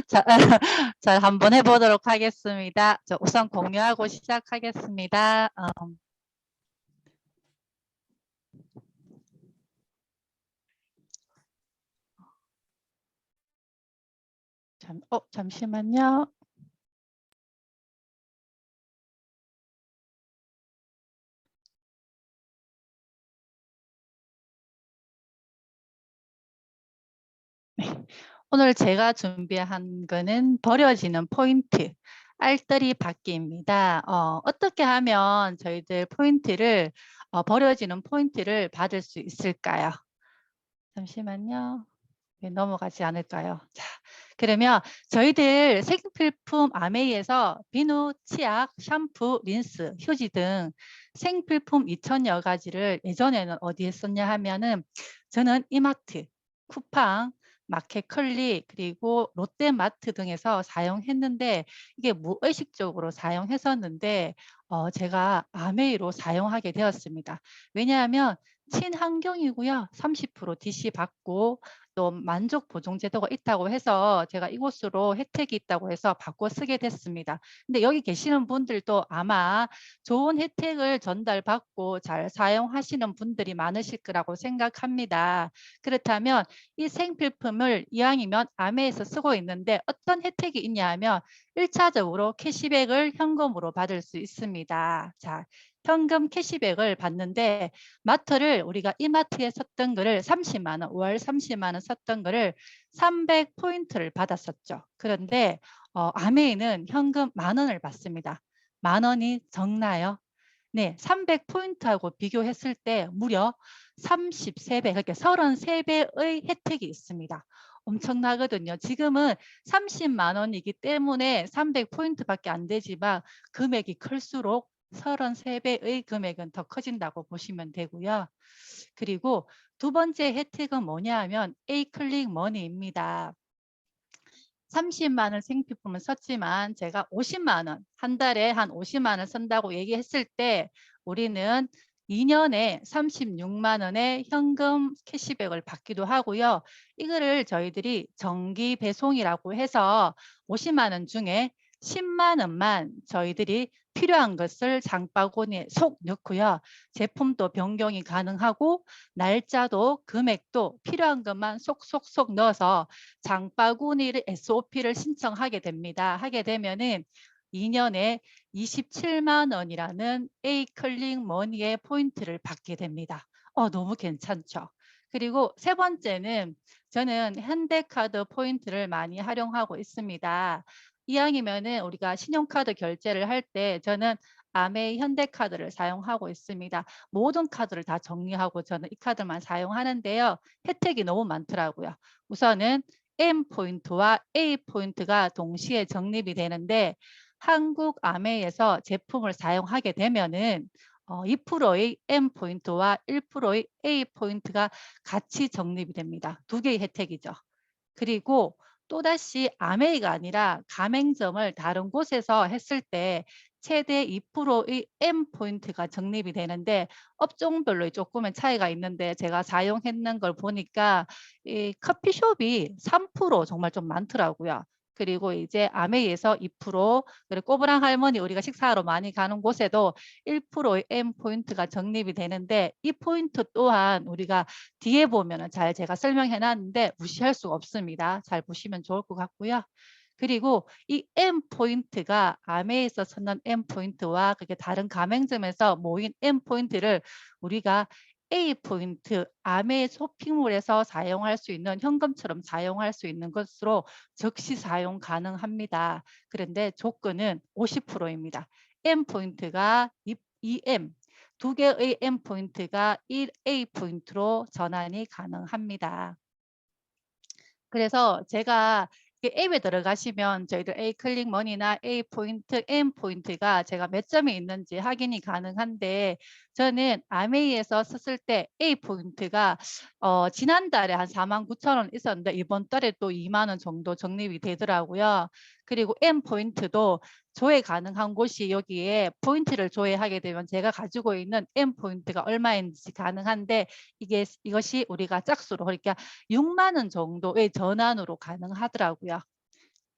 자, 자, 한번 해보도록 하겠습니다. 우선 공유하고 시작하겠습니다. 잠시만요. 네. 오늘 제가 준비한 거는 버려지는 포인트, 알뜰이 받기입니다. 어떻게 하면 저희들 포인트를, 버려지는 포인트를 받을 수 있을까요? 잠시만요. 네, 넘어가지 않을까요? 자, 그러면 저희들 생필품 아메이에서 비누, 치약, 샴푸, 린스, 휴지 등 생필품 2,000여 가지를 예전에는 어디에 썼냐 하면은 저는 이마트, 쿠팡, 마켓컬리 그리고 롯데마트 등에서 사용했는데 이게 무의식적으로 사용했었는데 제가 아메이로 사용하게 되었습니다. 왜냐하면 친환경이고요. 30% DC 받고 또 만족 보증 제도가 있다고 해서 제가 이곳으로 혜택이 있다고 해서 바꿔 쓰게 됐습니다. 근데 여기 계시는 분들도 아마 좋은 혜택을 전달받고 잘 사용하시는 분들이 많으실 거라고 생각합니다. 그렇다면 이 생필품을 이왕이면 아메에서 쓰고 있는데 어떤 혜택이 있냐 하면 1차적으로 캐시백을 현금으로 받을 수 있습니다. 자, 현금 캐시백을 받는데 마트를 우리가 이마트에 썼던 거를 30만 원, 월 30만 원 썼던 거를 300포인트를 받았었죠. 그런데 아메이는 현금 10,000원을 받습니다. 10,000원이 적나요? 네, 300포인트하고 비교했을 때 무려 33배, 그러니까 33배의 혜택이 있습니다. 엄청나거든요. 지금은 30만 원이기 때문에 300포인트밖에 안 되지만 금액이 클수록 33배의 금액은 더 커진다고 보시면 되고요. 그리고 두 번째 혜택은 뭐냐 하면 A 클릭 머니입니다. 30만 원 생필품을 썼지만 제가 50만 원, 한 달에 한 50만 원 쓴다고 얘기했을 때 우리는 2년에 36만 원의 현금 캐시백을 받기도 하고요. 이거를 저희들이 정기 배송이라고 해서 50만 원 중에 10만 원만 저희들이 필요한 것을 장바구니에 속 넣고요. 제품도 변경이 가능하고 날짜도 금액도 필요한 것만 속속속 넣어서 장바구니를 SOP를 신청하게 됩니다. 하게 되면은 2년에 27만 원이라는 A 클릭 머니의 포인트를 받게 됩니다. 너무 괜찮죠? 그리고 세 번째는 저는 현대카드 포인트를 많이 활용하고 있습니다. 이왕이면은 우리가 신용카드 결제를 할 때 저는 아메이 현대카드를 사용하고 있습니다. 모든 카드를 다 정리하고 저는 이 카드만 사용하는데요. 혜택이 너무 많더라고요. 우선은 M포인트와 A포인트가 동시에 적립이 되는데 한국 아메이에서 제품을 사용하게 되면은 2%의 M포인트와 1%의 A포인트가 같이 적립이 됩니다. 두 개의 혜택이죠. 그리고 또다시 아메이가 아니라 가맹점을 다른 곳에서 했을 때 최대 2%의 M포인트가 적립이 되는데 업종별로 조금의 차이가 있는데 제가 사용했는 걸 보니까 이 커피숍이 3% 정말 좀 많더라고요. 그리고 이제 아메이에서 2%, 그리고 꼬부랑 할머니 우리가 식사하러 많이 가는 곳에도 1%의 M포인트가 적립이 되는데 이 포인트 또한 우리가 뒤에 보면은 잘 제가 설명해 놨는데 무시할 수가 없습니다. 잘 보시면 좋을 것 같고요. 그리고 이 M포인트가 아메에서 찾는 M포인트와 그게 다른 가맹점에서 모인 M포인트를 우리가 A포인트, 아메 쇼핑몰에서 사용할 수 있는 현금처럼 사용할 수 있는 것으로 즉시 사용 가능합니다. 그런데 조건은 50%입니다. M포인트가 2M, 두 개의 M포인트가 1A포인트로 전환이 가능합니다. 그래서 제가 앱에 들어가시면 저희들 A 클릭 머니나 A 포인트, M 포인트가 제가 몇 점이 있는지 확인이 가능한데 저는 아메이에서 썼을 때 A 포인트가 지난달에 한 49,000원 있었는데 이번 달에 또 2만 원 정도 적립이 되더라고요. 그리고 M 포인트도 조회 가능한 곳이 여기에 포인트를 조회하게 되면 제가 가지고 있는 M 포인트가 얼마인지 가능한데 이것이 우리가 짝수로 그러니까 6만 원 정도의 전환으로 가능하더라고요.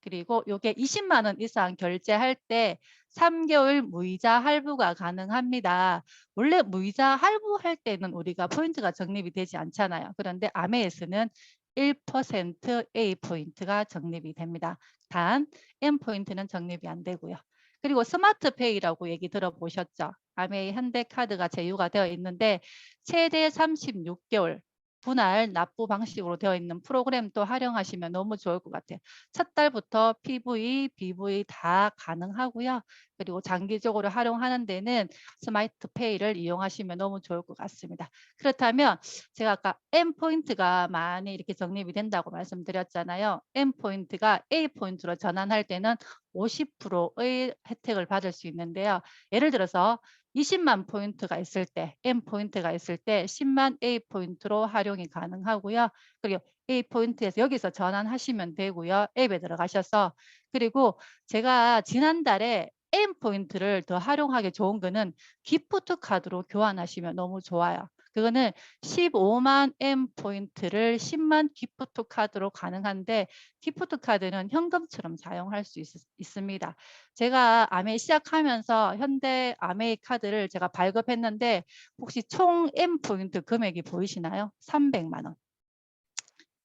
그리고 요게 20만 원 이상 결제할 때 3개월 무이자 할부가 가능합니다. 원래 무이자 할부할 때는 우리가 포인트가 적립이 되지 않잖아요. 그런데 아메에서는 1% A 포인트가 적립이 됩니다. 단 M 포인트는 적립이 안 되고요. 그리고 스마트페이라고 얘기 들어보셨죠? 아메이 현대카드가 제휴가 되어 있는데 최대 36개월 분할 납부 방식으로 되어 있는 프로그램도 활용하시면 너무 좋을 것 같아요. 첫 달부터 PV, BV 다 가능하고요. 그리고 장기적으로 활용하는 데는 스마트페이를 이용하시면 너무 좋을 것 같습니다. 그렇다면 제가 아까 M포인트가 많이 이렇게 적립이 된다고 말씀드렸잖아요. M포인트가 A포인트로 전환할 때는 50%의 혜택을 받을 수 있는데요. 예를 들어서 20만 포인트가 있을 때, M 포인트가 있을 때 10만 A 포인트로 활용이 가능하고요. 그리고 A 포인트에서 여기서 전환하시면 되고요. 앱에 들어가셔서. 그리고 제가 지난달에 M 포인트를 더 활용하기 좋은 거는 기프트 카드로 교환하시면 너무 좋아요. 그거는 15만 M 포인트를 10만 기프트 카드로 가능한데 기프트 카드는 현금처럼 사용할 수 있습니다. 제가 아메이 시작하면서 현대 아메이 카드를 제가 발급했는데 혹시 총 M 포인트 금액이 보이시나요? 300만 원.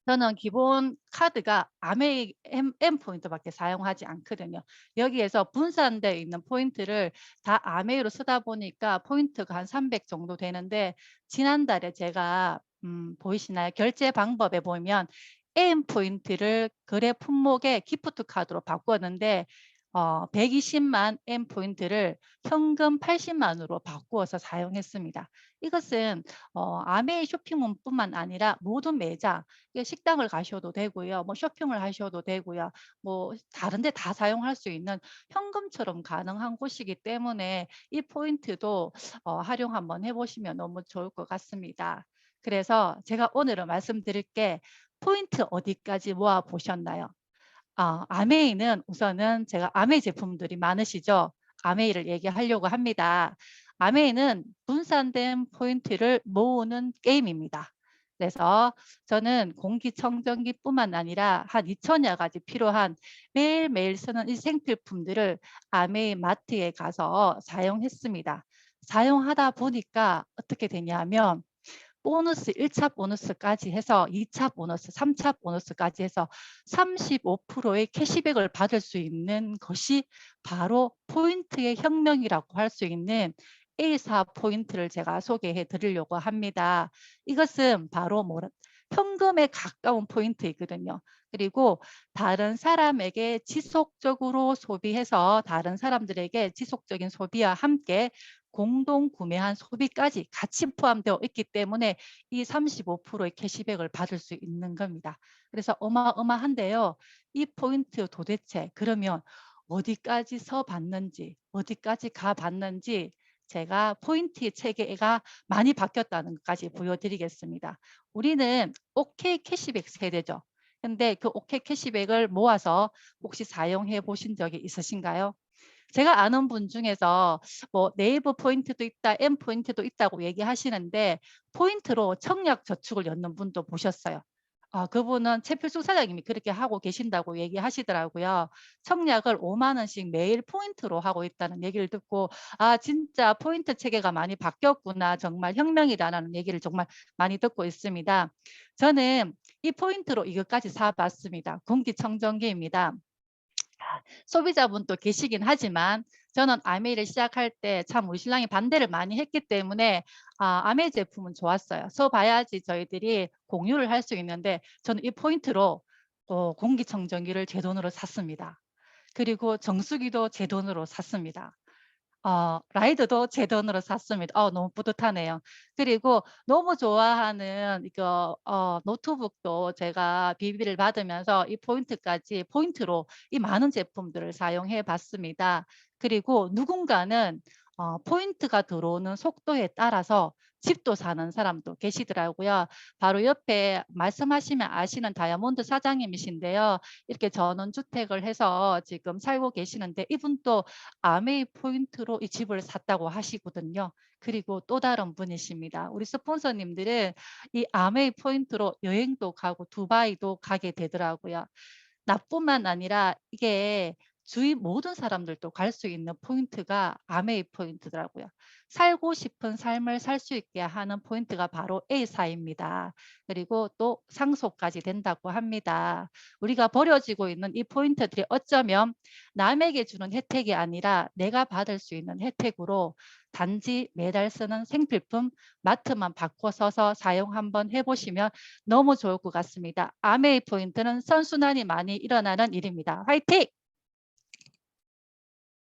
저는 기본 카드가 아메이 M 포인트밖에 사용하지 않거든요. 여기에서 분산되어 있는 포인트를 다 아메이로 쓰다 보니까 포인트가 한 300 정도 되는데 지난달에 제가 보이시나요? 결제 방법에 보면 M 포인트를 거래 품목의 기프트 카드로 바꿨는데 120만 M 포인트를 현금 80만으로 바꾸어서 사용했습니다. 이것은 아메이 쇼핑몰뿐만 아니라 모든 매장, 식당을 가셔도 되고요. 뭐 쇼핑을 하셔도 되고요. 뭐 다른 데 다 사용할 수 있는 현금처럼 가능한 곳이기 때문에 이 포인트도 활용 한번 해보시면 너무 좋을 것 같습니다. 그래서 제가 오늘은 말씀드릴 게 포인트 어디까지 모아 보셨나요? 아메이는 우선은 제가 아메이 제품들이 많으시죠? 아메이를 얘기하려고 합니다. 아메이는 분산된 포인트를 모으는 게임입니다. 그래서 저는 공기청정기뿐만 아니라 한 2천여 가지 필요한 매일매일 쓰는 이 생필품들을 아메이 마트에 가서 사용했습니다. 사용하다 보니까 어떻게 되냐면 보너스 1차 보너스까지 해서 2차 보너스, 3차 보너스까지 해서 35%의 캐시백을 받을 수 있는 것이 바로 포인트의 혁명이라고 할 수 있는 A사 포인트를 제가 소개해 드리려고 합니다. 이것은 바로 현금에 가까운 포인트이거든요. 그리고 다른 사람에게 지속적으로 소비해서 다른 사람들에게 지속적인 소비와 함께 공동 구매한 소비까지 같이 포함되어 있기 때문에 이 35%의 캐시백을 받을 수 있는 겁니다. 그래서 어마어마한데요. 이 포인트 도대체 그러면 어디까지서 받는지 어디까지 가봤는지 제가 포인트 체계가 많이 바뀌었다는 것까지 보여드리겠습니다. 우리는 OK 캐시백 세대죠. 근데 그 OK 캐시백을 모아서 혹시 사용해 보신 적이 있으신가요? 제가 아는 분 중에서 뭐 네이버 포인트도 있다, M 포인트도 있다고 얘기하시는데 포인트로 청약 저축을 연 분도 보셨어요. 그분은 최필숙 사장님이 그렇게 하고 계신다고 얘기하시더라고요. 청약을 5만 원씩 매일 포인트로 하고 있다는 얘기를 듣고 진짜 포인트 체계가 많이 바뀌었구나. 정말 혁명이다라는 얘기를 정말 많이 듣고 있습니다. 저는 이 포인트로 이것까지 사봤습니다. 공기청정기입니다. 소비자분도 계시긴 하지만 저는 아메이를 시작할 때 참 우리 신랑이 반대를 많이 했기 때문에 아메이 제품은 좋았어요. 써봐야지 저희들이 공유를 할 수 있는데 저는 이 포인트로 공기청정기를 제 돈으로 샀습니다. 그리고 정수기도 제 돈으로 샀습니다. 라이드도 제 돈으로 샀습니다. 너무 뿌듯하네요. 그리고 너무 좋아하는 이거 노트북도 제가 비비를 받으면서 이 포인트까지 포인트로 이 많은 제품들을 사용해 봤습니다. 그리고 누군가는 포인트가 들어오는 속도에 따라서 집도 사는 사람도 계시더라고요. 바로 옆에 말씀하시면 아시는 다이아몬드 사장님이신데요. 이렇게 전원주택을 해서 지금 살고 계시는데 이분도 아메이 포인트로 이 집을 샀다고 하시거든요. 그리고 또 다른 분이십니다. 우리 스폰서님들은 이 아메이 포인트로 여행도 가고 두바이도 가게 되더라고요. 나뿐만 아니라 이게 주위 모든 사람들도 갈 수 있는 포인트가 아메이 포인트더라고요. 살고 싶은 삶을 살 수 있게 하는 포인트가 바로 A사입니다. 그리고 또 상속까지 된다고 합니다. 우리가 버려지고 있는 이 포인트들이 어쩌면 남에게 주는 혜택이 아니라 내가 받을 수 있는 혜택으로 단지 매달 쓰는 생필품 마트만 바꿔 서서 사용 한번 해보시면 너무 좋을 것 같습니다. 아메이 포인트는 선순환이 많이 일어나는 일입니다. 화이팅!